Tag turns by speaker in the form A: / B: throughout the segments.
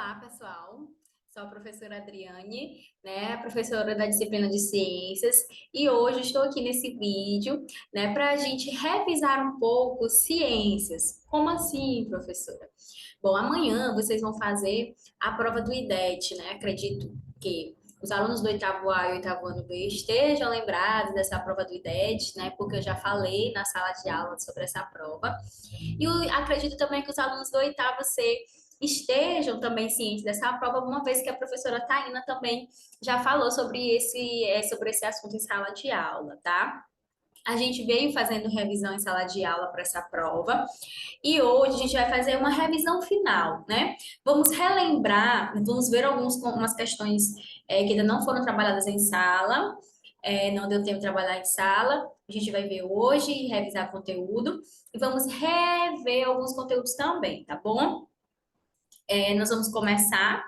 A: Olá, pessoal. Sou a professora Adriane, né, professora da disciplina de Ciências, e hoje estou aqui nesse vídeo, né, para a gente revisar um pouco ciências. Como assim, professora? Bom, amanhã vocês vão fazer a prova do IDET, né? Acredito que os alunos do oitavo A e oitavo ano B estejam lembrados dessa prova do IDET, né? Porque eu já falei na sala de aula sobre essa prova. E acredito também que os alunos do oitavo C estejam também cientes dessa prova, uma vez que a professora Taina também já falou sobre esse assunto em sala de aula, tá? A gente veio fazendo revisão em sala de aula para essa prova e hoje a gente vai fazer uma revisão final, né? Vamos relembrar, vamos ver algumas questões que ainda não foram trabalhadas em sala, não deu tempo de trabalhar em sala. A gente vai ver hoje e revisar conteúdo e vamos rever alguns conteúdos também, tá bom? Nós vamos começar,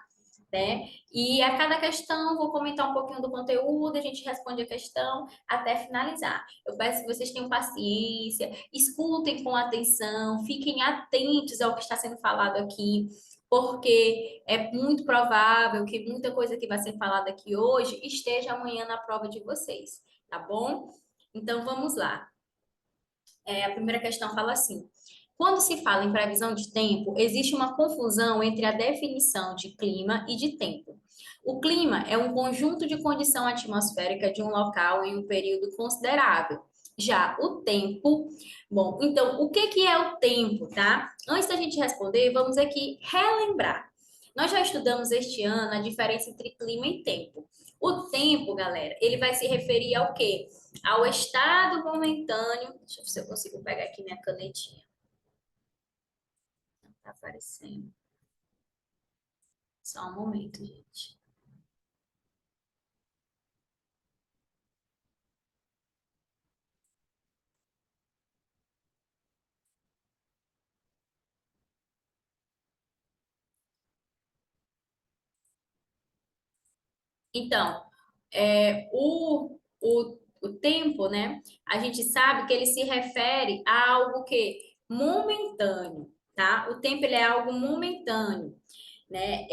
A: né? E a cada questão, vou comentar um pouquinho do conteúdo, a gente responde a questão até finalizar. Eu peço que vocês tenham paciência, escutem com atenção, fiquem atentos ao que está sendo falado aqui, porque é muito provável que muita coisa que vai ser falada aqui hoje esteja amanhã na prova de vocês, tá bom? Então vamos lá. A primeira questão fala assim: quando se fala em previsão de tempo, existe uma confusão entre a definição de clima e de tempo. O clima é um conjunto de condição atmosférica de um local em um período considerável. Já o tempo, bom, então o que é o tempo, tá? Antes da gente responder, vamos aqui relembrar. Nós já estudamos este ano a diferença entre clima e tempo. O tempo, galera, ele vai se referir ao quê? Ao estado momentâneo. Deixa eu ver se eu consigo pegar aqui minha canetinha. Não tá aparecendo. Só um momento, gente. Então, o tempo, né? A gente sabe que ele se refere a algo que momentâneo, tá? O tempo ele é algo momentâneo, né?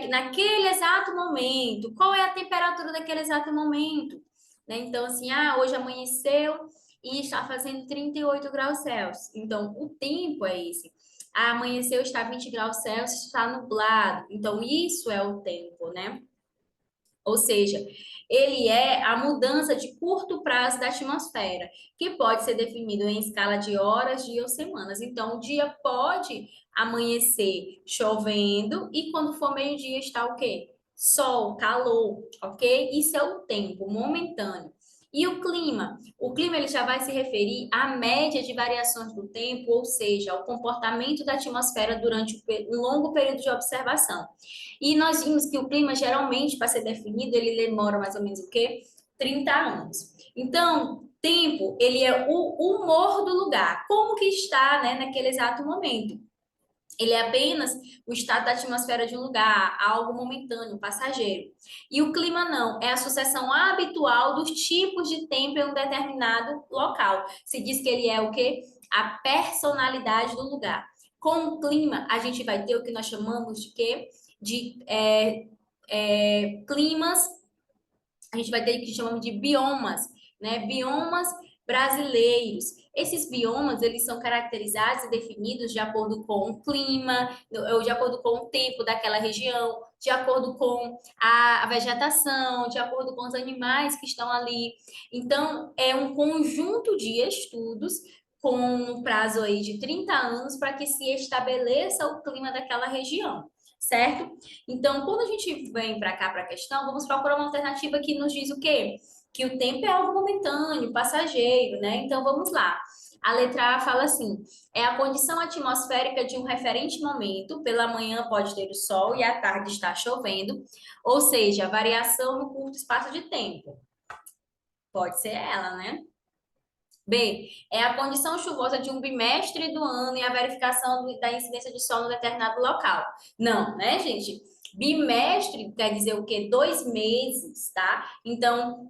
A: Naquele exato momento, qual é a temperatura daquele exato momento? Né? Então, assim, hoje amanheceu e está fazendo 38 graus Celsius. Então, o tempo é esse. Amanheceu, está 20 graus Celsius, está nublado. Então, isso é o tempo, né? Ou seja, ele é a mudança de curto prazo da atmosfera, que pode ser definido em escala de horas, dias ou semanas. Então, o dia pode amanhecer chovendo e quando for meio-dia está o quê? Sol, calor, ok? Isso é o tempo momentâneo. E o clima? O clima ele já vai se referir à média de variações do tempo, ou seja, ao comportamento da atmosfera durante um longo período de observação. E nós vimos que o clima, geralmente, para ser definido, ele demora mais ou menos o quê? 30 anos. Então, tempo, ele é o humor do lugar. Como que está, né, naquele exato momento? Ele é apenas o estado da atmosfera de um lugar, algo momentâneo, passageiro. E o clima não, é a sucessão habitual dos tipos de tempo em um determinado local. Se diz que ele é o quê? A personalidade do lugar. Com o clima, a gente vai ter o que nós chamamos de quê? De climas, a gente vai ter o que chamamos de biomas, né? Biomas brasileiros. Esses biomas, eles são caracterizados e definidos de acordo com o clima, ou de acordo com o tempo daquela região, de acordo com a vegetação, de acordo com os animais que estão ali. Então, é um conjunto de estudos com um prazo aí de 30 anos para que se estabeleça o clima daquela região, certo? Então, quando a gente vem para cá para a questão, vamos procurar uma alternativa que nos diz o quê? Que o tempo é algo momentâneo, passageiro, né? Então, vamos lá. A letra A fala assim: é a condição atmosférica de um referente momento, pela manhã pode ter o sol e à tarde está chovendo, ou seja, a variação no curto espaço de tempo. Pode ser ela, né? B, é a condição chuvosa de um bimestre do ano e a verificação da incidência de sol no determinado local. Não, né, gente? Bimestre quer dizer o quê? 2 meses, tá? Então,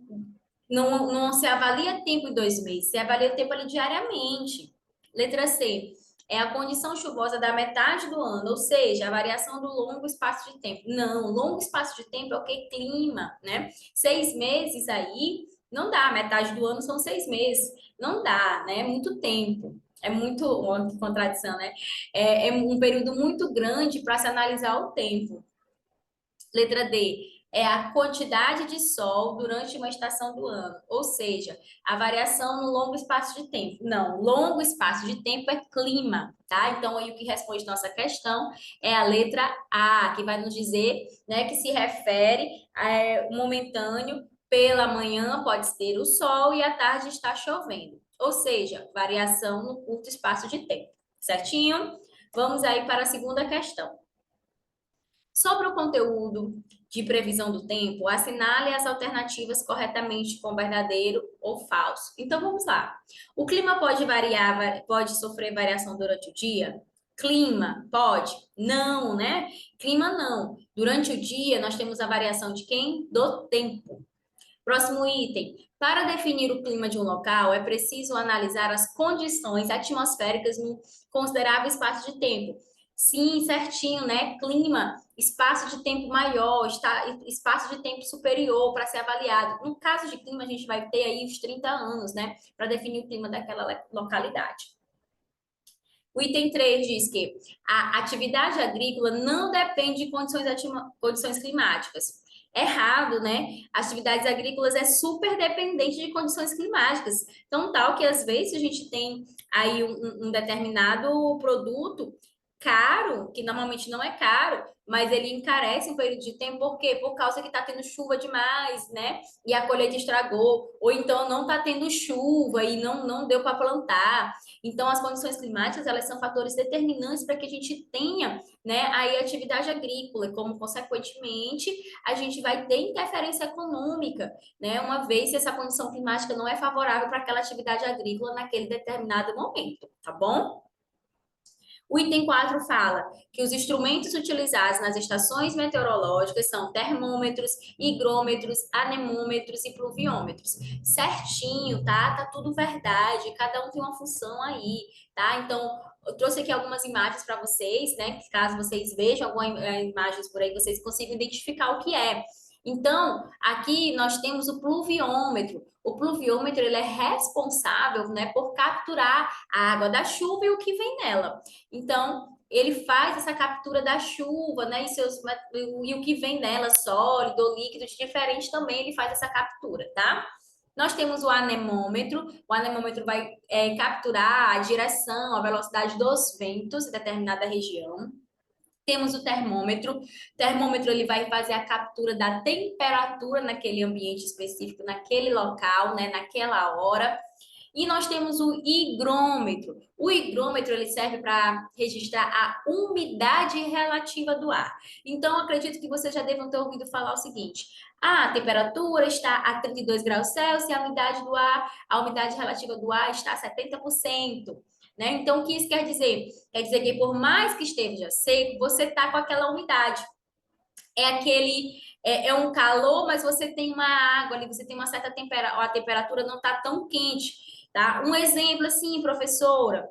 A: não se avalia tempo em 2 meses, se avalia o tempo ali diariamente. Letra C, é a condição chuvosa da metade do ano, ou seja, a variação do longo espaço de tempo. Não, longo espaço de tempo é o que? Clima, né? 6 meses aí, não dá, metade do ano são 6 meses. Não dá, né? É muito tempo. É muito, uma contradição, né? É um período muito grande para se analisar o tempo. Letra D é a quantidade de sol durante uma estação do ano, ou seja, a variação no longo espaço de tempo. Não, longo espaço de tempo é clima, tá? Então, aí o que responde nossa questão é a letra A, que vai nos dizer, né, que se refere a momentâneo, pela manhã pode ter o sol e à tarde está chovendo. Ou seja, variação no curto espaço de tempo, certinho? Vamos aí para a segunda questão. Sobre o conteúdo de previsão do tempo, assinale as alternativas corretamente com verdadeiro ou falso. Então vamos lá. O clima pode variar, pode sofrer variação durante o dia? Clima, pode? Não, né? Clima não. Durante o dia, nós temos a variação de quem? Do tempo. Próximo item. Para definir o clima de um local, é preciso analisar as condições atmosféricas no considerável espaço de tempo. Sim, certinho, né? Clima, espaço de tempo maior, espaço de tempo superior para ser avaliado. No caso de clima, a gente vai ter aí os 30 anos, né? Para definir o clima daquela localidade. O item 3 diz que a atividade agrícola não depende de condições climáticas. Errado, né? Atividades agrícolas é super dependente de condições climáticas. Então, tal que às vezes a gente tem aí um determinado produto caro, que normalmente não é caro, mas ele encarece um período de tempo, por quê? Por causa que está tendo chuva demais, né? E a colheita estragou, ou então não está tendo chuva e não deu para plantar. Então, as condições climáticas, elas são fatores determinantes para que a gente tenha, né, aí atividade agrícola, e como, consequentemente, a gente vai ter interferência econômica, né, uma vez que essa condição climática não é favorável para aquela atividade agrícola naquele determinado momento, tá bom? O item 4 fala que os instrumentos utilizados nas estações meteorológicas são termômetros, higrômetros, anemômetros e pluviômetros. Certinho, tá? Tá tudo verdade, cada um tem uma função aí, tá? Então, eu trouxe aqui algumas imagens para vocês, né? Caso vocês vejam algumas imagens por aí, vocês consigam identificar o que é. Então, aqui nós temos o pluviômetro. O pluviômetro ele é responsável, né, por capturar a água da chuva e o que vem nela. Então, ele faz essa captura da chuva, né, e o que vem nela, sólido ou líquido, de diferente também, ele faz essa captura, tá? Nós temos o anemômetro vai capturar a direção, a velocidade dos ventos em determinada região. Temos o termômetro ele vai fazer a captura da temperatura naquele ambiente específico, naquele local, né, naquela hora. E nós temos o higrômetro. O higrômetro ele serve para registrar a umidade relativa do ar. Então, acredito que vocês já devam ter ouvido falar o seguinte: a temperatura está a 32 graus Celsius e a umidade do ar, a umidade relativa do ar está a 70%. Né? Então, o que isso quer dizer? Quer dizer que por mais que esteja seco, você está com aquela umidade. É um calor, mas você tem uma água ali, você tem uma certa temperatura, a temperatura não está tão quente, tá? Um exemplo assim, professora.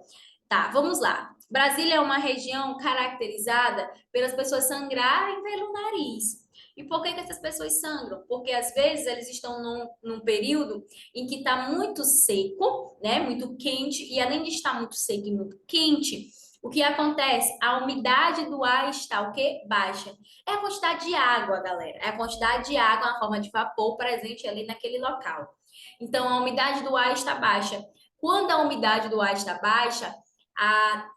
A: Tá, vamos lá. Brasília é uma região caracterizada pelas pessoas sangrarem pelo nariz. E por que essas pessoas sangram? Porque às vezes eles estão num período em que está muito seco, né? Muito quente, e além de estar muito seco e muito quente, o que acontece? A umidade do ar está o quê? Baixa. É a quantidade de água, galera. É a quantidade de água na forma de vapor presente ali naquele local. Então, a umidade do ar está baixa. Quando a umidade do ar está baixa,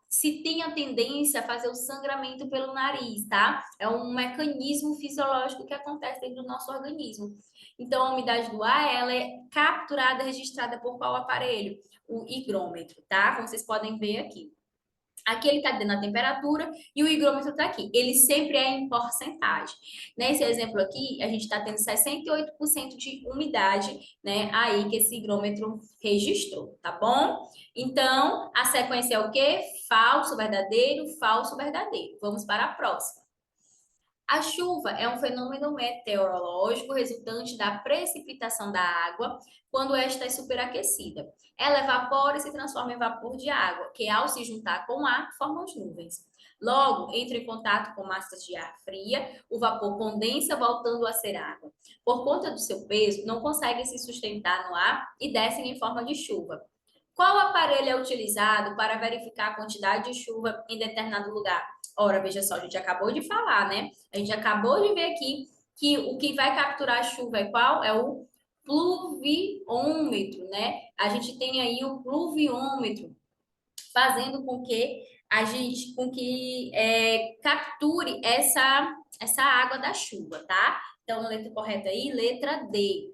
A: se tem a tendência a fazer o sangramento pelo nariz, tá? É um mecanismo fisiológico que acontece dentro do nosso organismo. Então, a umidade do ar, ela é capturada, registrada por qual aparelho? O higrômetro, tá? Como vocês podem ver aqui. Aqui ele está dando a temperatura e o higrômetro está aqui. Ele sempre é em porcentagem. Nesse exemplo aqui, a gente está tendo 68% de umidade, né? Aí que esse higrômetro registrou, tá bom? Então, a sequência é o quê? Falso, verdadeiro, falso, verdadeiro. Vamos para a próxima. A chuva é um fenômeno meteorológico resultante da precipitação da água quando esta é superaquecida. Ela evapora e se transforma em vapor de água, que ao se juntar com ar, formam as nuvens. Logo, entra em contato com massas de ar fria, o vapor condensa, voltando a ser água. Por conta do seu peso, não consegue se sustentar no ar e descem em forma de chuva. Qual aparelho é utilizado para verificar a quantidade de chuva em determinado lugar? Ora, veja só, a gente acabou de falar, né? A gente acabou de ver aqui que o que vai capturar a chuva é qual? É o pluviômetro, né? A gente tem aí o pluviômetro fazendo com que capture essa água da chuva, tá? Então, letra correta aí, letra D.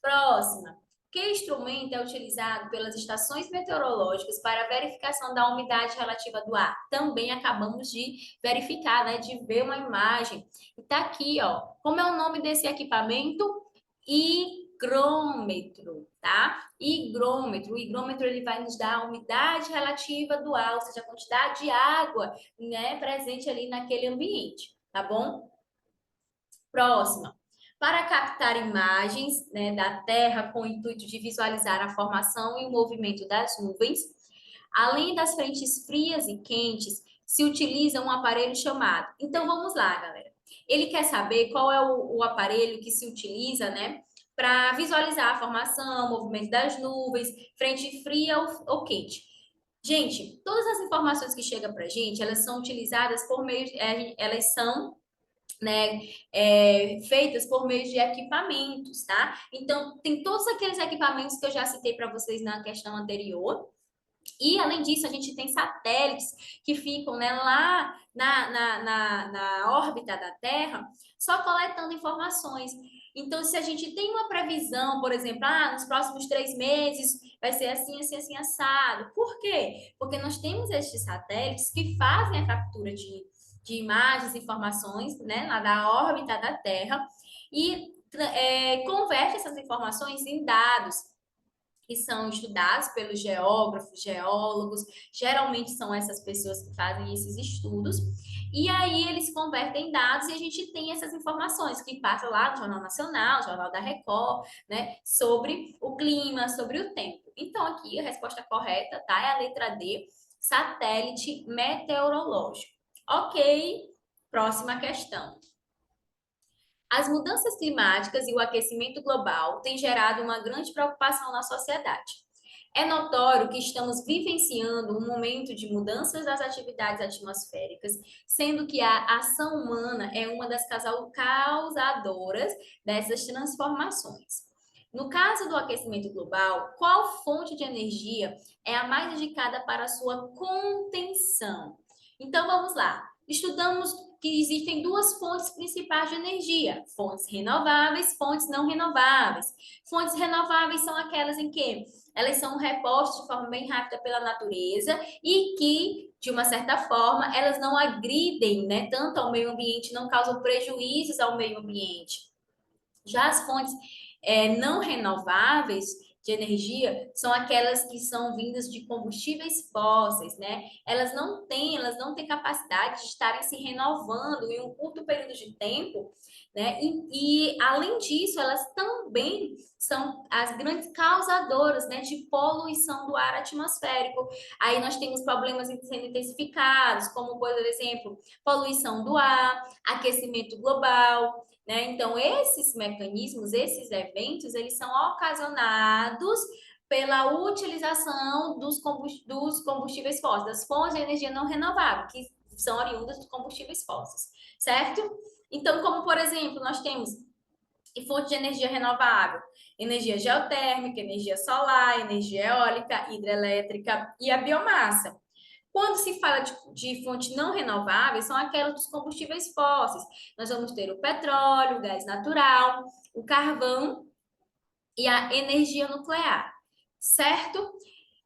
A: Próxima. Que instrumento é utilizado pelas estações meteorológicas para a verificação da umidade relativa do ar? Também acabamos de verificar, né? De ver uma imagem. E tá aqui, ó. Como é o nome desse equipamento? Higrômetro, tá? Higrômetro. O higrômetro ele vai nos dar a umidade relativa do ar, ou seja, a quantidade de água, né, presente ali naquele ambiente, tá bom? Próxima. Para captar imagens, né, da Terra com o intuito de visualizar a formação e o movimento das nuvens, além das frentes frias e quentes, se utiliza um aparelho chamado. Então vamos lá, galera. Ele quer saber qual é o aparelho que se utiliza, né, para visualizar a formação, o movimento das nuvens, frente fria ou quente. Gente, todas as informações que chegam para a gente, elas são utilizadas por meio, elas são, né, feitas por meio de equipamentos, tá? Então, tem todos aqueles equipamentos que eu já citei para vocês na questão anterior. E, além disso, a gente tem satélites que ficam, né, lá na órbita da Terra, só coletando informações. Então, se a gente tem uma previsão, por exemplo, nos próximos 3 meses vai ser assim, assim, assim, assado. Por quê? Porque nós temos estes satélites que fazem a captura de imagens, informações, né, lá da órbita da Terra e converte essas informações em dados que são estudados pelos geógrafos, geólogos, geralmente são essas pessoas que fazem esses estudos, e aí eles convertem em dados e a gente tem essas informações que passam lá no Jornal Nacional, Jornal da Record, né, sobre o clima, sobre o tempo. Então, aqui a resposta correta, tá? É a letra D, satélite meteorológico. Ok, próxima questão. As mudanças climáticas e o aquecimento global têm gerado uma grande preocupação na sociedade. É notório que estamos vivenciando um momento de mudanças das atividades atmosféricas, sendo que a ação humana é uma das causadoras dessas transformações. No caso do aquecimento global, qual fonte de energia é a mais indicada para a sua contenção? Então vamos lá. Estudamos que existem duas fontes principais de energia: fontes renováveis, fontes não renováveis. Fontes renováveis são aquelas em que elas são repostas de forma bem rápida pela natureza e que, de uma certa forma, elas não agridem, né, tanto ao meio ambiente, não causam prejuízos ao meio ambiente. Já as fontes não renováveis de energia são aquelas que são vindas de combustíveis fósseis, né? Elas não têm capacidade de estarem se renovando em um curto período de tempo, né? Além disso, elas também são as grandes causadoras, né, de poluição do ar atmosférico. Aí nós temos problemas sendo intensificados, como, por exemplo, poluição do ar, aquecimento global, né? Então, esses mecanismos, esses eventos, eles são ocasionados pela utilização dos combustíveis fósseis, das fontes de energia não renovável, que são oriundas dos combustíveis fósseis, certo? Então, como por exemplo, nós temos fonte de energia renovável, energia geotérmica, energia solar, energia eólica, hidrelétrica e a biomassa. Quando se fala de fontes não renováveis, são aquelas dos combustíveis fósseis. Nós vamos ter o petróleo, o gás natural, o carvão e a energia nuclear, certo?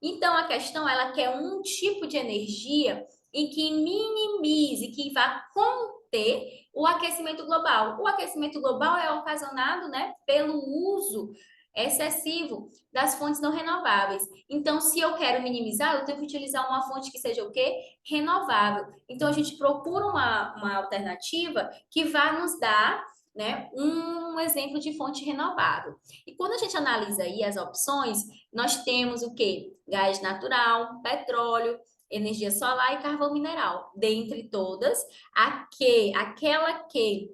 A: Então, a questão, ela quer um tipo de energia em que minimize, que vá conter o aquecimento global. O aquecimento global é ocasionado, né, pelo uso excessivo das fontes não renováveis. Então, se eu quero minimizar, eu tenho que utilizar uma fonte que seja o quê? Renovável. Então, a gente procura uma alternativa que vá nos dar, né, um exemplo de fonte renovável. E quando a gente analisa aí as opções, nós temos o quê? Gás natural, petróleo, energia solar e carvão mineral. Dentre todas, aquela que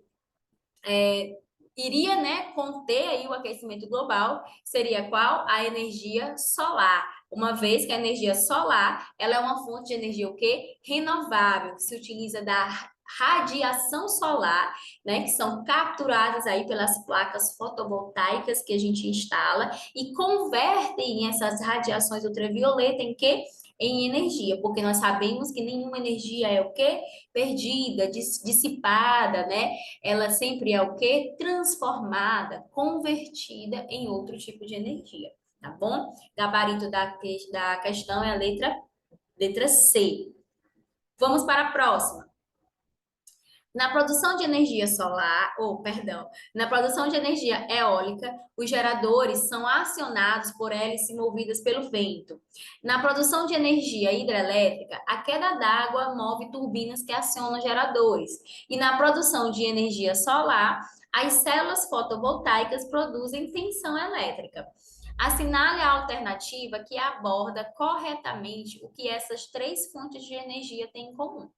A: iria, né, conter aí o aquecimento global, seria qual? A energia solar. Uma vez que a energia solar, ela é uma fonte de energia o quê? Renovável, que se utiliza da radiação solar, né, que são capturadas aí pelas placas fotovoltaicas que a gente instala e convertem essas radiações ultravioleta em quê? Em energia, porque nós sabemos que nenhuma energia é o quê? Perdida, dissipada, né? Ela sempre é o quê? Transformada, convertida em outro tipo de energia, tá bom? Gabarito da questão é a letra C. Vamos para a próxima. Na produção de energia solar, ou perdão, na produção de energia eólica, os geradores são acionados por hélices movidas pelo vento. Na produção de energia hidrelétrica, a queda d'água move turbinas que acionam geradores. E na produção de energia solar, as células fotovoltaicas produzem tensão elétrica. Assinale a alternativa que aborda corretamente o que essas três fontes de energia têm em comum.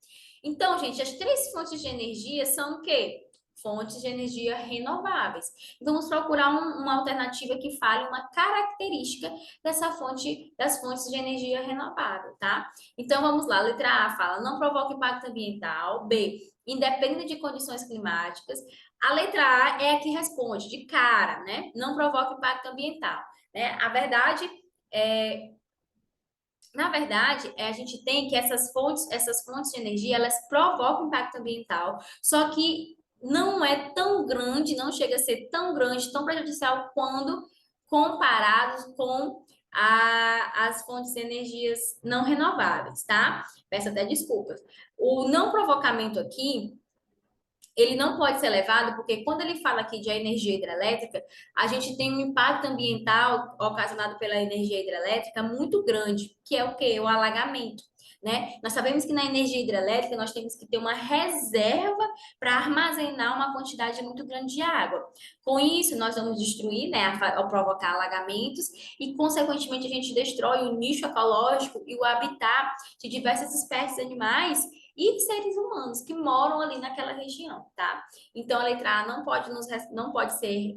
A: Então, gente, as três fontes de energia são o quê? Fontes de energia renováveis. Vamos procurar uma alternativa que fale uma característica dessa fonte, das fontes de energia renovável, tá? Então, vamos lá. Letra A fala, não provoca impacto ambiental. B, independe de condições climáticas. A letra A é a que responde de cara, né? Não provoca impacto ambiental, né? A verdade é, na verdade, a gente tem que essas fontes de energia, elas provocam impacto ambiental, só que não é tão grande, não chega a ser tão grande, tão prejudicial quando comparados com as fontes de energias não renováveis, tá? Peço até desculpas. O não provocamento aqui ele não pode ser levado, porque quando ele fala aqui de energia hidrelétrica, a gente tem um impacto ambiental ocasionado pela energia hidrelétrica muito grande, que é o quê? O alagamento. Né? Nós sabemos que na energia hidrelétrica nós temos que ter uma reserva para armazenar uma quantidade muito grande de água. Com isso, nós vamos destruir, né, ao provocar alagamentos e, consequentemente, a gente destrói o nicho ecológico e o habitat de diversas espécies animais e seres humanos que moram ali naquela região, tá? Então, a letra A não pode ser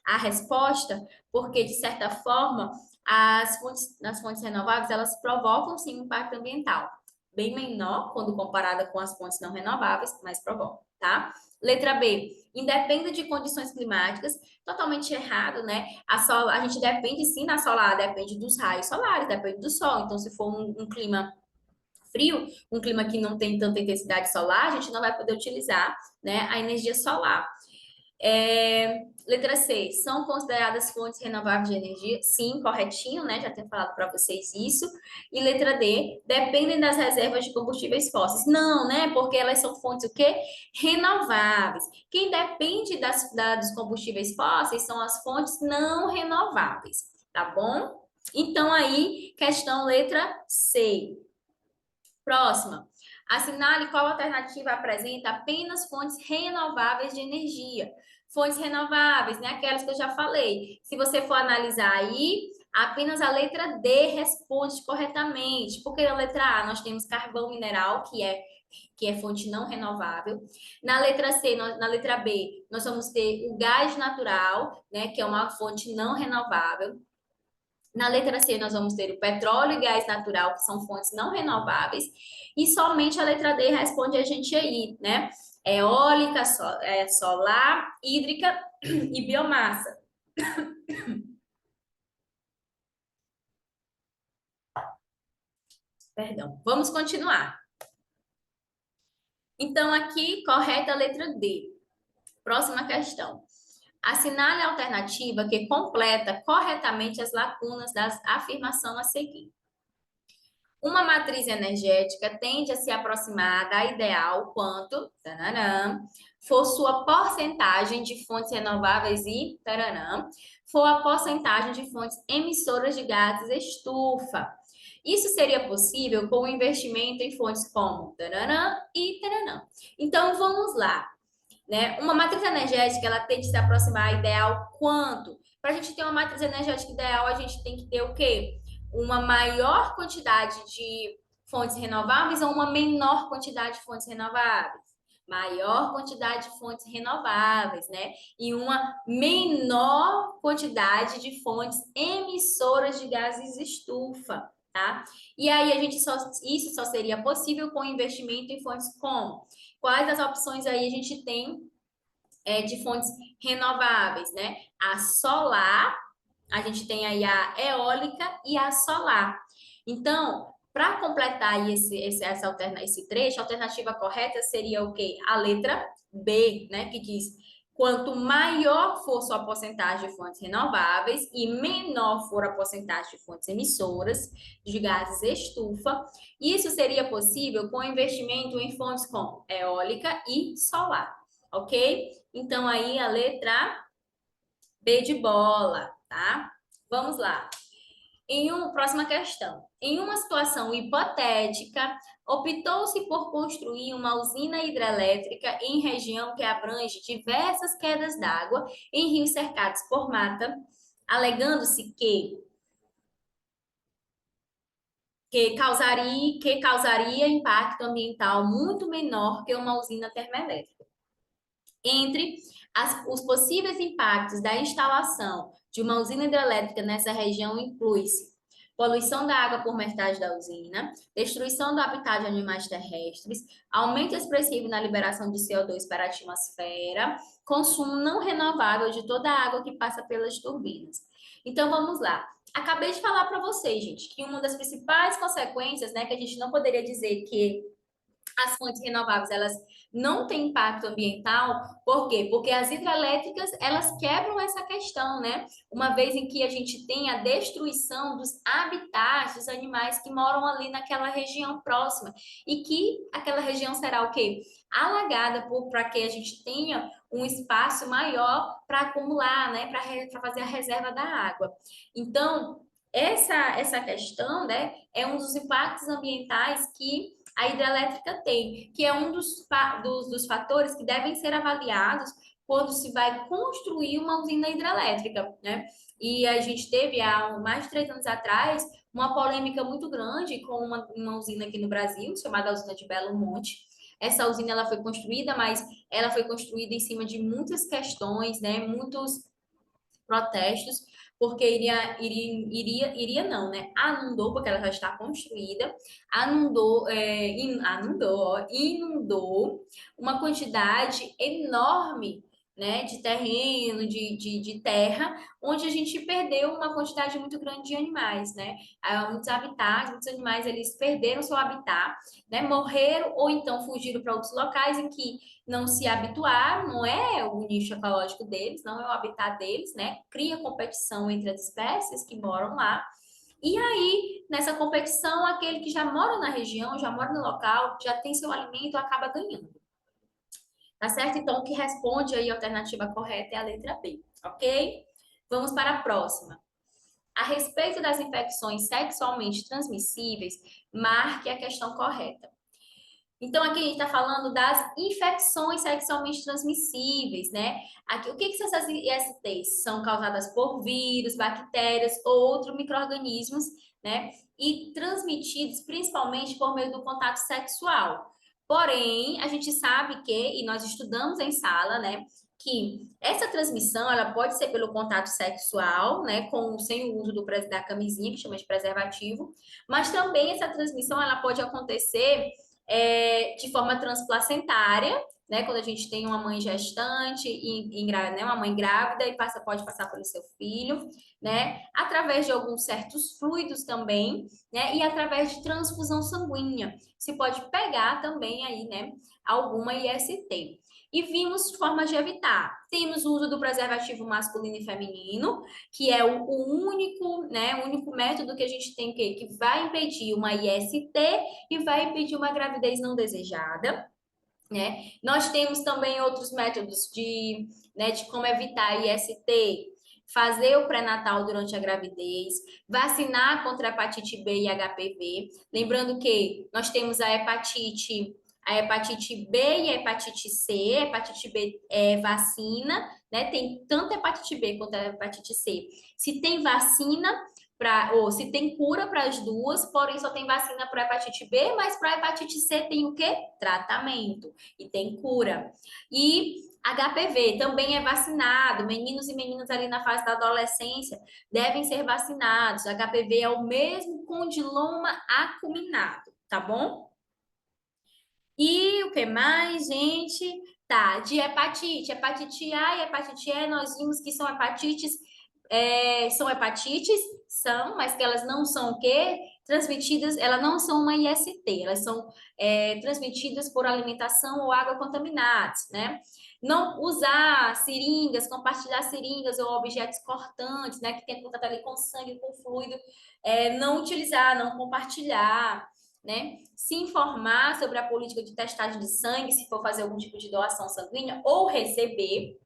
A: a resposta, porque, de certa forma, as fontes renováveis, elas provocam, sim, um impacto ambiental. Bem menor quando comparada com as fontes não renováveis, mas provocam, tá? Letra B, independe de condições climáticas, totalmente errado, né? A gente depende, sim, na solar, depende dos raios solares, depende do sol. Então, se for um clima frio, um clima que não tem tanta intensidade solar, a gente não vai poder utilizar, né, a energia solar. Letra C, são consideradas fontes renováveis de energia? Sim, corretinho, né? Já tenho falado para vocês isso. E letra D, dependem das reservas de combustíveis fósseis? Não, né? Porque elas são fontes o quê? Renováveis. Quem depende dos combustíveis fósseis são as fontes não renováveis, tá bom? Então aí, questão letra C. Próxima. Assinale qual alternativa apresenta apenas fontes renováveis de energia. Fontes renováveis, né? Aquelas que eu já falei. Se você for analisar aí, apenas a letra D responde corretamente. Porque na letra A nós temos carvão mineral, que é fonte não renovável. Na letra C, na letra B, nós vamos ter o gás natural, né? Que é uma fonte não renovável. Na letra C, nós vamos ter o petróleo e gás natural, que são fontes não renováveis, e somente a letra D responde a gente aí, né? Eólica, solar, hídrica e biomassa. Perdão. Vamos continuar. Então, aqui, correta a letra D. Próxima questão. Assinale a alternativa que completa corretamente as lacunas da afirmação a seguir. Uma matriz energética tende a se aproximar da ideal quanto, tararã, for sua porcentagem de fontes renováveis e, tararã, for a porcentagem de fontes emissoras de gases estufa. Isso seria possível com o investimento em fontes como tararã e tararã. Então, vamos lá, né? Uma matriz energética, ela tem que se aproximar ideal quanto? Para a gente ter uma matriz energética ideal, a gente tem que ter o quê? Uma maior quantidade de fontes renováveis ou uma menor quantidade de fontes renováveis? Maior quantidade de fontes renováveis, né? E uma menor quantidade de fontes emissoras de gases estufa, tá? E aí isso só seria possível com investimento em fontes como? Quais as opções aí a gente tem de fontes renováveis, né? A solar, a gente tem aí a eólica e a solar. Então, para completar aí esse trecho, a alternativa correta seria o quê? A letra B, né? Que diz: quanto maior for sua porcentagem de fontes renováveis e menor for a porcentagem de fontes emissoras de gases estufa, isso seria possível com investimento em fontes como eólica e solar, ok? Então, aí a letra B de bola, tá? Vamos lá. Próxima questão. Em uma situação hipotética, optou-se por construir uma usina hidrelétrica em região que abrange diversas quedas d'água em rios cercados por mata, alegando-se que causaria impacto ambiental muito menor que uma usina termoelétrica. Entre os possíveis impactos da instalação de uma usina hidrelétrica nessa região inclui-se poluição da água por metade da usina, destruição do habitat de animais terrestres, aumento expressivo na liberação de CO2 para a atmosfera, consumo não renovável de toda a água que passa pelas turbinas. Então vamos lá. Acabei de falar para vocês, gente, que uma das principais consequências, né, que a gente não poderia dizer que as fontes renováveis, elas não têm impacto ambiental, por quê? Porque as hidrelétricas, elas quebram essa questão, né? Uma vez em que a gente tem a destruição dos habitats dos animais que moram ali naquela região próxima e que aquela região será o quê? Alagada para que a gente tenha um espaço maior para acumular, né? Para fazer a reserva da água. Então, essa questão, né, é um dos impactos ambientais que a hidrelétrica tem, que é um dos fatores que devem ser avaliados quando se vai construir uma usina hidrelétrica, né? E a gente teve, há mais de 3 anos atrás, uma polêmica muito grande com uma usina aqui no Brasil, chamada usina de Belo Monte. Essa usina ela foi construída, mas ela foi construída em cima de muitas questões, né? Muitos protestos, porque iria não, né? Anundou, porque ela já está construída, inundou uma quantidade enorme, né, de terreno, de terra, onde a gente perdeu uma quantidade muito grande de animais, né? Muitos habitats, muitos animais, eles perderam seu habitat, né? Morreram ou então fugiram para outros locais em que não se habituaram, não é o nicho ecológico deles, não é o habitat deles, né? Cria competição entre as espécies que moram lá. E aí, nessa competição, aquele que já mora na região, já mora no local, já tem seu alimento, acaba ganhando. Tá certo? Então, o que responde aí a alternativa correta é a letra B, ok? Vamos para a próxima. A respeito das infecções sexualmente transmissíveis, marque a questão correta. Então, aqui a gente está falando das infecções sexualmente transmissíveis, né? Aqui, o que são essas ISTs? São causadas por vírus, bactérias ou outros micro-organismos, né? E transmitidos principalmente por meio do contato sexual. Porém, a gente sabe que, e nós estudamos em sala, né? Que essa transmissão, ela pode ser pelo contato sexual, né? Sem o uso da camisinha, que chama de preservativo. Mas também essa transmissão, ela pode acontecer de forma transplacentária, né? Quando a gente tem uma mãe gestante né? Uma mãe grávida e pode passar pelo seu filho, né? Através de alguns certos fluidos também, né? E através de transfusão sanguínea. Se pode pegar também aí, né? Alguma IST. E vimos formas de evitar. Temos o uso do preservativo masculino e feminino, que é o único, né, o único método que a gente tem que vai impedir uma IST e vai impedir uma gravidez não desejada, né? Nós temos também outros métodos né, de como evitar IST, fazer o pré-natal durante a gravidez, vacinar contra a hepatite B e HPV. Lembrando que nós temos a hepatite B e a hepatite C. A hepatite B é vacina, né? Tem tanto a hepatite B quanto a hepatite C. Se tem vacina, ou se tem cura para as duas, porém só tem vacina para a hepatite B, mas para a hepatite C tem o quê? Tratamento e tem cura. E HPV também é vacinado, meninos e meninas ali na fase da adolescência devem ser vacinados. HPV é o mesmo condiloma acuminado, tá bom? E o que mais, gente? Tá, de hepatite A e hepatite E, nós vimos que são hepatites, são, mas que elas não são o quê? Transmitidas, elas não são uma IST, elas são transmitidas por alimentação ou água contaminadas, né? Não usar seringas, compartilhar seringas ou objetos cortantes, né? Que tem contato ali com sangue, com fluido, não utilizar, não compartilhar, né? Se informar sobre a política de testagem de sangue, se for fazer algum tipo de doação sanguínea ou receber,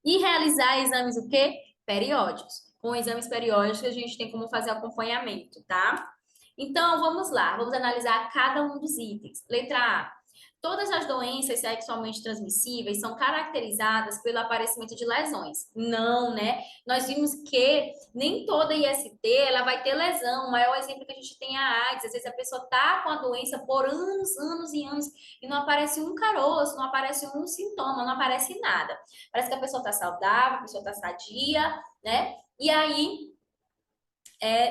A: e realizar exames o quê? Periódicos. Com exames periódicos a gente tem como fazer acompanhamento, tá? Então, vamos lá, vamos analisar cada um dos itens. Letra A. Todas as doenças sexualmente transmissíveis são caracterizadas pelo aparecimento de lesões. Não, né? Nós vimos que nem toda IST ela vai ter lesão. O maior exemplo que a gente tem é a AIDS. Às vezes a pessoa tá com a doença por anos, anos e anos e não aparece um caroço, não aparece um sintoma, não aparece nada. Parece que a pessoa tá saudável, a pessoa tá sadia, né? E aí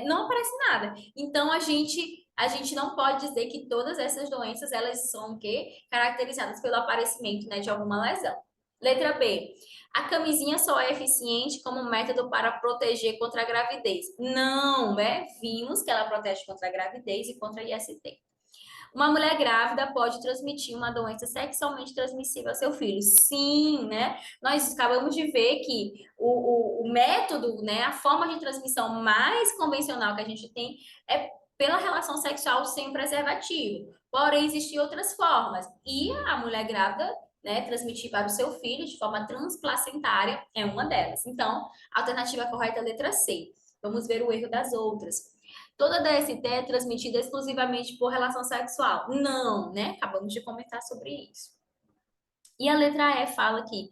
A: não aparece nada. Então a gente não pode dizer que todas essas doenças elas são o quê? Caracterizadas pelo aparecimento, né, de alguma lesão. Letra B. A camisinha só é eficiente como método para proteger contra a gravidez. Não, né? Vimos que ela protege contra a gravidez e contra a IST. Uma mulher grávida pode transmitir uma doença sexualmente transmissível ao seu filho. Sim, né? Nós acabamos de ver que o método, né, a forma de transmissão mais convencional que a gente tem é pela relação sexual sem preservativo. Porém, existem outras formas. E a mulher grávida, né, transmitir para o seu filho de forma transplacentária é uma delas. Então, a alternativa correta é a letra C. Vamos ver o erro das outras. Toda DST é transmitida exclusivamente por relação sexual? Não, né? Acabamos de comentar sobre isso. E a letra E fala que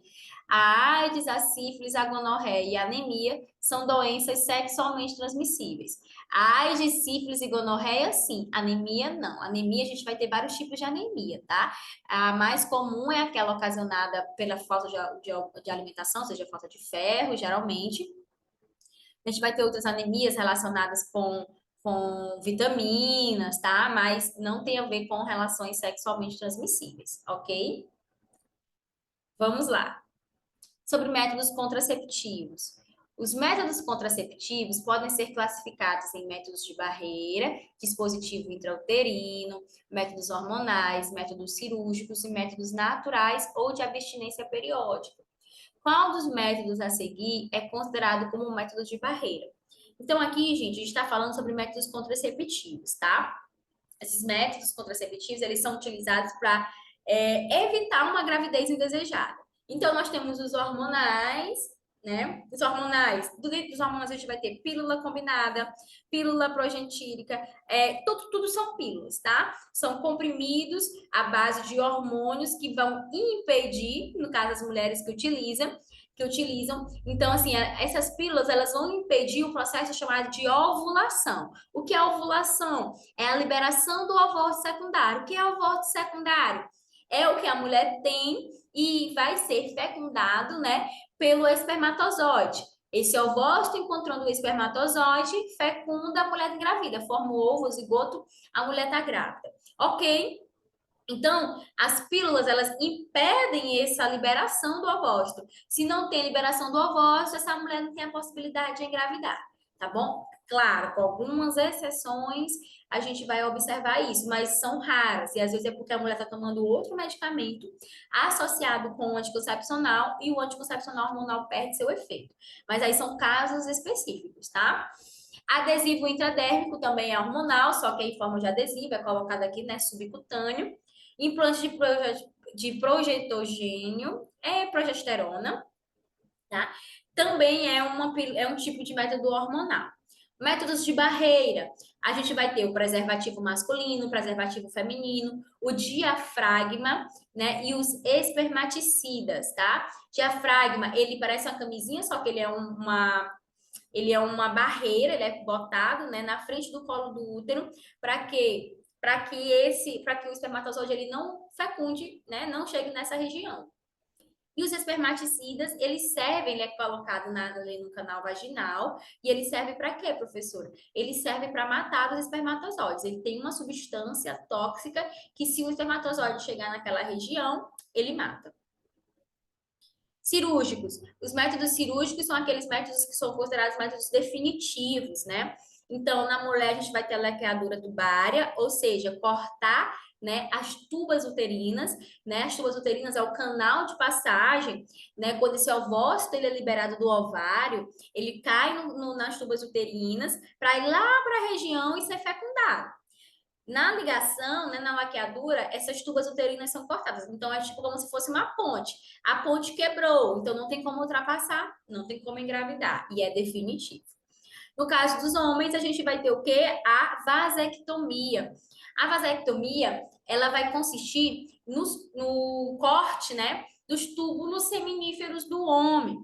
A: a AIDS, a sífilis, a gonorreia e a anemia são doenças sexualmente transmissíveis. A AIDS, sífilis e gonorreia, sim. Anemia, não. Anemia, a gente vai ter vários tipos de anemia, tá? A mais comum é aquela ocasionada pela falta de alimentação, seja falta de ferro, geralmente. A gente vai ter outras anemias relacionadas com vitaminas, tá? Mas não tem a ver com relações sexualmente transmissíveis, ok? Vamos lá. Sobre métodos contraceptivos. Os métodos contraceptivos podem ser classificados em métodos de barreira, dispositivo intrauterino, métodos hormonais, métodos cirúrgicos e métodos naturais ou de abstinência periódica. Qual dos métodos a seguir é considerado como um método de barreira? Então, aqui, gente, a gente está falando sobre métodos contraceptivos, tá? Esses métodos contraceptivos, eles são utilizados para evitar uma gravidez indesejada. Então, nós temos os hormonais, né? Os hormonais, dentro dos hormonais a gente vai ter pílula combinada, pílula progentírica, tudo são pílulas, tá? São comprimidos à base de hormônios que vão impedir, no caso das mulheres que utilizam. Então, assim, essas pílulas, elas vão impedir o processo chamado de ovulação. O que é ovulação? É a liberação do ovócito secundário. O que é ovócito secundário? É o que a mulher tem e vai ser fecundado, né, pelo espermatozoide. Esse ovócito encontrando o espermatozoide, fecunda, a mulher engravida, forma o ovo, o zigoto, a mulher está grávida. Ok? Então, as pílulas, elas impedem essa liberação do ovócito. Se não tem liberação do ovócito, essa mulher não tem a possibilidade de engravidar, tá bom? Claro, com algumas exceções, a gente vai observar isso, mas são raras. E às vezes é porque a mulher está tomando outro medicamento associado com o anticoncepcional e o anticoncepcional hormonal perde seu efeito. Mas aí são casos específicos, tá? Adesivo intradérmico também é hormonal, só que é em forma de adesivo, é colocado aqui, né, subcutâneo. Implante de progetogênio, é progesterona, tá? Também é um tipo de método hormonal. Métodos de barreira. A gente vai ter o preservativo masculino, o preservativo feminino, o diafragma, né? E os espermaticidas, tá? Diafragma, ele parece uma camisinha, só que ele é uma barreira, ele é botado, né, na frente do colo do útero, para quê? Para que o espermatozoide ele não fecunde, né, não chegue nessa região. E os espermaticidas, eles servem, ele é colocado ali no canal vaginal, e ele serve para quê, professora? Ele serve para matar os espermatozoides. Ele tem uma substância tóxica que, se o espermatozoide chegar naquela região, ele mata. Cirúrgicos. Os métodos cirúrgicos são aqueles métodos que são considerados métodos definitivos, né? Então, na mulher, a gente vai ter a laqueadura tubária, ou seja, cortar, né, as tubas uterinas, né? As tubas uterinas é o canal de passagem, né? Quando esse ovócito ele é liberado do ovário, ele cai nas tubas uterinas para ir lá para a região e ser fecundado. Na ligação, né, na laqueadura, essas tubas uterinas são cortadas. Então, é tipo como se fosse uma ponte. A ponte quebrou, então não tem como ultrapassar, não tem como engravidar. E é definitivo. No caso dos homens, a gente vai ter o quê? A vasectomia. A vasectomia, ela vai consistir no corte, né, dos túbulos seminíferos do homem.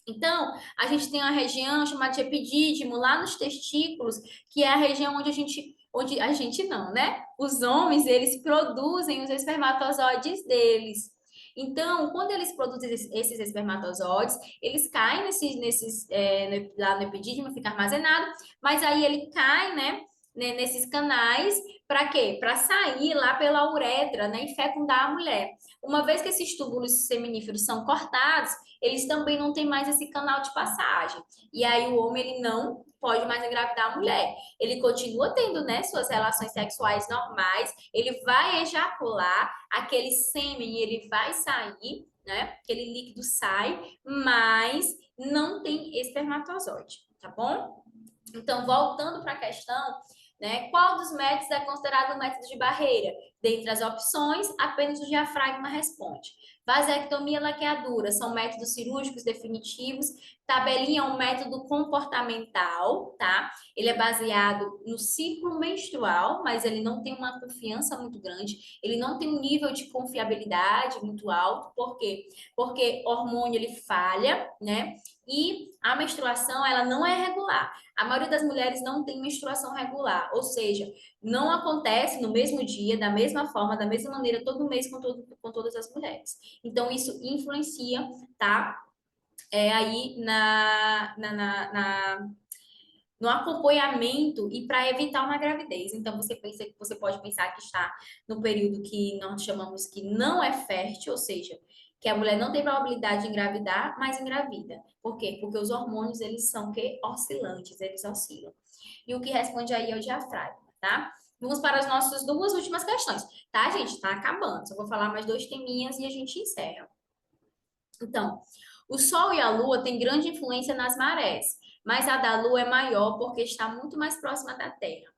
A: Então, a gente tem uma região chamada de epidídimo, lá nos testículos, que é a região onde a gente não, né? Os homens, eles produzem os espermatozoides deles. Então, quando eles produzem esses espermatozoides, eles caem lá no epidídimo, fica armazenado, mas aí ele cai, né, nesses canais, para quê? Para sair lá pela uretra, né, e fecundar a mulher. Uma vez que esses túbulos seminíferos são cortados, eles também não têm mais esse canal de passagem. E aí o homem ele não pode mais engravidar a mulher. Ele continua tendo, né, suas relações sexuais normais, ele vai ejacular, aquele sêmen ele vai sair, né? Aquele líquido sai, mas não tem espermatozoide, tá bom? Então, voltando para a questão, né, qual dos métodos é considerado um método de barreira? Dentre as opções, apenas o diafragma responde. Vasectomia e laqueadura são métodos cirúrgicos definitivos. Tabelinha é um método comportamental, tá? Ele é baseado no ciclo menstrual, mas ele não tem uma confiança muito grande. Ele não tem um nível de confiabilidade muito alto. Por quê? Porque hormônio ele falha, né? E a menstruação ela não é regular. A maioria das mulheres não tem menstruação regular, ou seja, não acontece no mesmo dia, da mesma forma, da mesma maneira, todo mês com todas as mulheres. Então, isso influencia, tá? Aí no acompanhamento e para evitar uma gravidez. Então, você pode pensar que está no período que nós chamamos que não é fértil, ou seja, que a mulher não tem probabilidade de engravidar, mas engravida. Por quê? Porque os hormônios, eles são que oscilantes, eles oscilam. E o que responde aí é o diafragma, tá? Vamos para as nossas duas últimas questões, tá, gente? Tá acabando. Só vou falar mais dois teminhas e a gente encerra. Então, o Sol e a Lua têm grande influência nas marés, mas a da Lua é maior porque está muito mais próxima da Terra.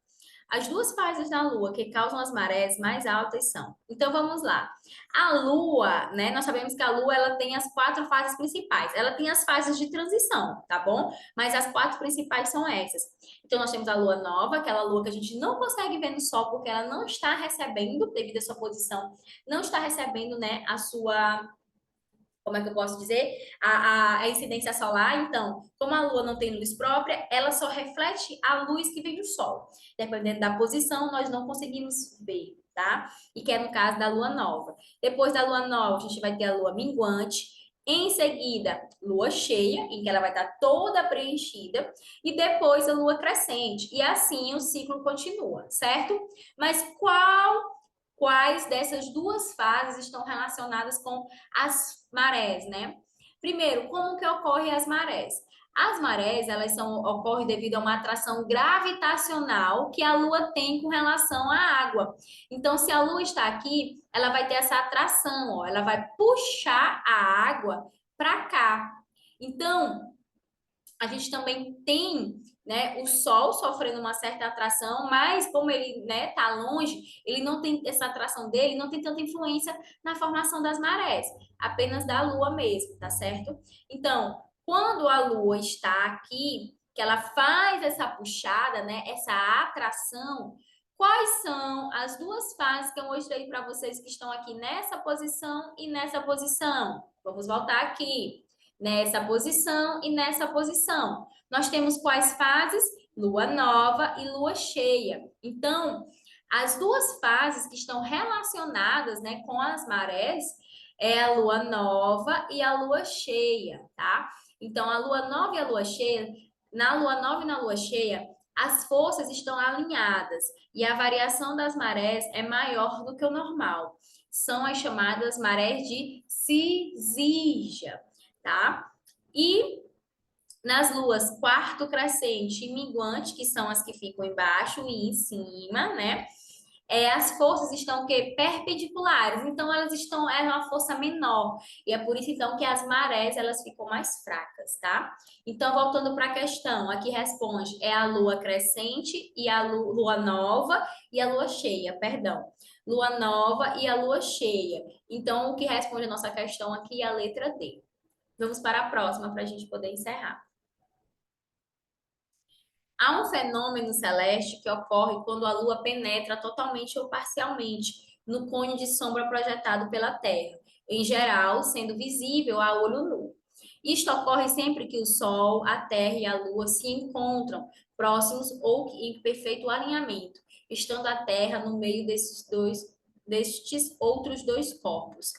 A: As duas fases da Lua que causam as marés mais altas são. Então vamos lá. A Lua, né? Nós sabemos que a Lua ela tem as quatro fases principais. Ela tem as fases de transição, tá bom? Mas as quatro principais são essas. Então nós temos a Lua nova, aquela Lua que a gente não consegue ver no Sol porque ela não está recebendo, devido à sua posição, não está recebendo, né, a sua, como é que eu posso dizer? A incidência solar. Então, como a Lua não tem luz própria, ela só reflete a luz que vem do Sol. Dependendo da posição, nós não conseguimos ver, tá? E que é no caso da Lua nova. Depois da Lua nova, a gente vai ter a Lua minguante. Em seguida, lua cheia, em que ela vai estar toda preenchida, e depois a lua crescente. E assim o ciclo continua, certo? Mas qual quais dessas duas fases estão relacionadas com as marés, né? Primeiro, como que ocorrem as marés? As marés, ocorrem devido a uma atração gravitacional que a Lua tem com relação à água. Então, se a Lua está aqui, ela vai ter essa atração, ó, ela vai puxar a água para cá. Então, a gente também tem, né, o Sol sofrendo uma certa atração, mas como ele, né, tá longe, ele não tem essa atração dele, não tem tanta influência na formação das marés, apenas da Lua mesmo, tá certo? Então, quando a Lua está aqui, que ela faz essa puxada, né, essa atração, quais são as duas fases que eu mostrei para vocês que estão aqui nessa posição e nessa posição? Vamos voltar aqui nessa posição e nessa posição. Nós temos quais fases? Lua nova e lua cheia. Então, as duas fases que estão relacionadas, né, com as marés é a lua nova e a lua cheia, tá? Então, a lua nova e a lua cheia, na lua nova e na lua cheia, as forças estão alinhadas e a variação das marés é maior do que o normal. São as chamadas marés de cisígia, tá? E nas luas quarto crescente e minguante, que são as que ficam embaixo e em cima, né? As forças estão que perpendiculares, então elas estão uma força menor e é por isso então que as marés elas ficam mais fracas, tá? Então voltando para a questão, aqui responde é a lua crescente e a lua nova e a lua cheia, perdão. Lua nova e a lua cheia. Então o que responde a nossa questão aqui é a letra D. Vamos para a próxima para a gente poder encerrar. Há um fenômeno celeste que ocorre quando a Lua penetra totalmente ou parcialmente no cone de sombra projetado pela Terra, em geral, sendo visível a olho nu. Isto ocorre sempre que o Sol, a Terra e a Lua se encontram próximos ou em perfeito alinhamento, estando a Terra no meio destes outros dois corpos.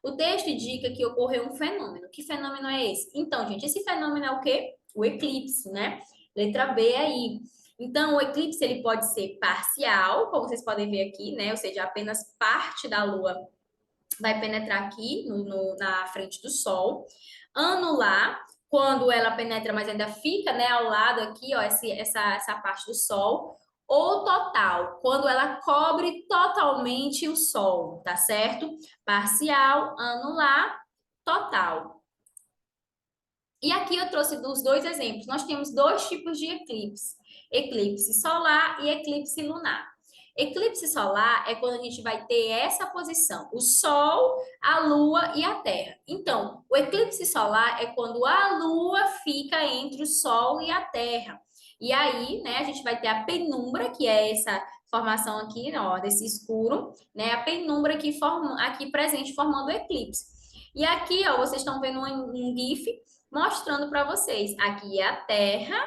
A: O texto indica que ocorreu um fenômeno. Que fenômeno é esse? Então, gente, esse fenômeno é o quê? O eclipse, né? Letra B aí. Então, o eclipse ele pode ser parcial, como vocês podem ver aqui, né? Ou seja, apenas parte da Lua vai penetrar aqui na frente do Sol. Anular, quando ela penetra, mas ainda fica, né, ao lado aqui, ó, essa parte do Sol. Ou total, quando ela cobre totalmente o Sol, tá certo? Parcial, anular, total. E aqui eu trouxe dos dois exemplos. Nós temos dois tipos de eclipse: eclipse solar e eclipse lunar. Eclipse solar é quando a gente vai ter essa posição: o Sol, a Lua e a Terra. Então, o eclipse solar é quando a Lua fica entre o Sol e a Terra. E aí, né, a gente vai ter a penumbra, que é essa formação aqui, ó, desse escuro, né, a penumbra aqui, aqui presente formando o eclipse. E aqui, ó, vocês estão vendo um GIF mostrando para vocês. Aqui é a Terra,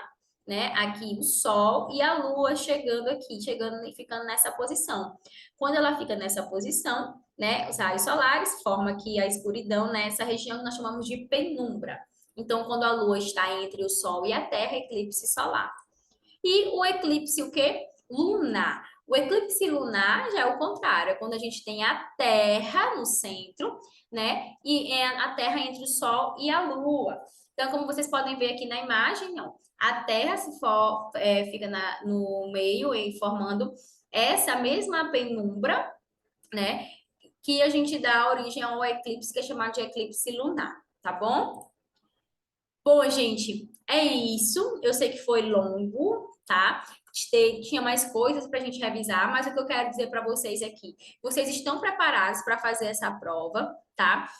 A: né? Aqui o Sol e a Lua chegando aqui, chegando e ficando nessa posição. Quando ela fica nessa posição, né? Os raios solares formam aqui a escuridão nessa região que nós chamamos de penumbra. Então, quando a Lua está entre o Sol e a Terra, eclipse solar. E o eclipse, o quê? Lunar. O eclipse lunar já é o contrário, é quando a gente tem a Terra no centro, né? E é a Terra entre o Sol e a Lua. Então, como vocês podem ver aqui na imagem, ó, a Terra fica no meio e formando essa mesma penumbra, né? Que a gente dá origem ao eclipse, que é chamado de eclipse lunar, tá bom? Bom, gente, é isso. Eu sei que foi longo, tá? Tinha mais coisas para a gente revisar, mas o que eu quero dizer para vocês aqui, vocês estão preparados para fazer essa prova, tá?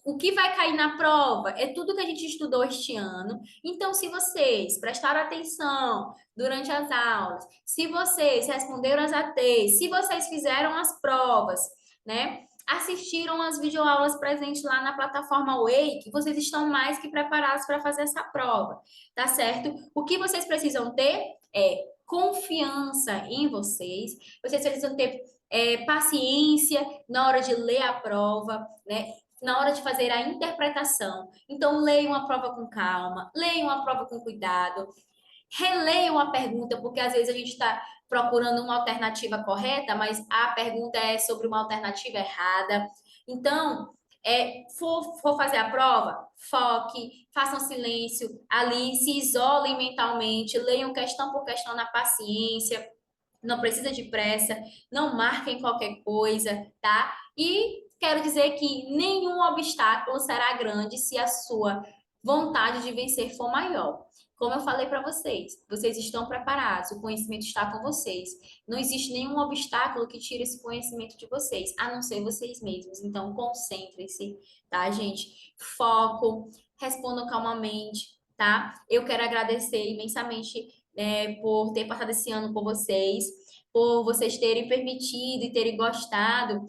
A: O que vai cair na prova é tudo que a gente estudou este ano. Então, se vocês prestaram atenção durante as aulas, se vocês responderam as ATs, se vocês fizeram as provas, né? Assistiram as videoaulas presentes lá na plataforma Wake, vocês estão mais que preparados para fazer essa prova, tá certo? O que vocês precisam ter é confiança em vocês, vocês precisam ter paciência na hora de ler a prova, né? Na hora de fazer a interpretação. Então, leiam a prova com calma, leiam a prova com cuidado, releiam a pergunta, porque às vezes a gente está procurando uma alternativa correta, mas a pergunta é sobre uma alternativa errada. Então, for fazer a prova, foque, façam silêncio ali, se isolem mentalmente, leiam questão por questão na paciência, não precisa de pressa, não marquem qualquer coisa, tá? E quero dizer que nenhum obstáculo será grande se a sua vontade de vencer for maior. Como eu falei para vocês, vocês estão preparados, o conhecimento está com vocês. Não existe nenhum obstáculo que tire esse conhecimento de vocês, a não ser vocês mesmos. Então, concentrem-se, tá, gente? Foco, respondam calmamente, tá? Eu quero agradecer imensamente por ter passado esse ano com vocês, por vocês terem permitido e terem gostado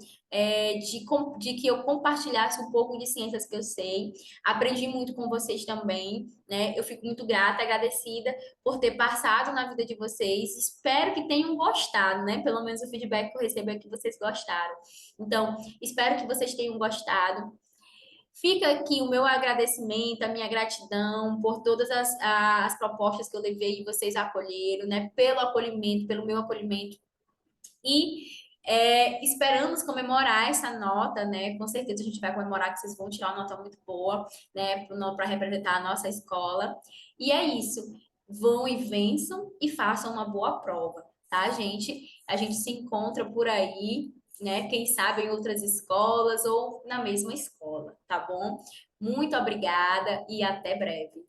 A: de que eu compartilhasse um pouco de ciências que eu sei. Aprendi muito com vocês também, né? Eu fico muito grata, agradecida por ter passado na vida de vocês. Espero que tenham gostado, né? Pelo menos o feedback que eu recebo é que vocês gostaram. Então, espero que vocês tenham gostado. Fica aqui o meu agradecimento, a minha gratidão por todas as propostas que eu levei e vocês acolheram, né? Pelo acolhimento, pelo meu acolhimento. E esperamos comemorar essa nota, né? Com certeza a gente vai comemorar que vocês vão tirar uma nota muito boa, né? Para representar a nossa escola. E é isso. Vão e vençam e façam uma boa prova, tá, gente? A gente se encontra por aí, né? Quem sabe em outras escolas ou na mesma escola, tá bom? Muito obrigada e até breve.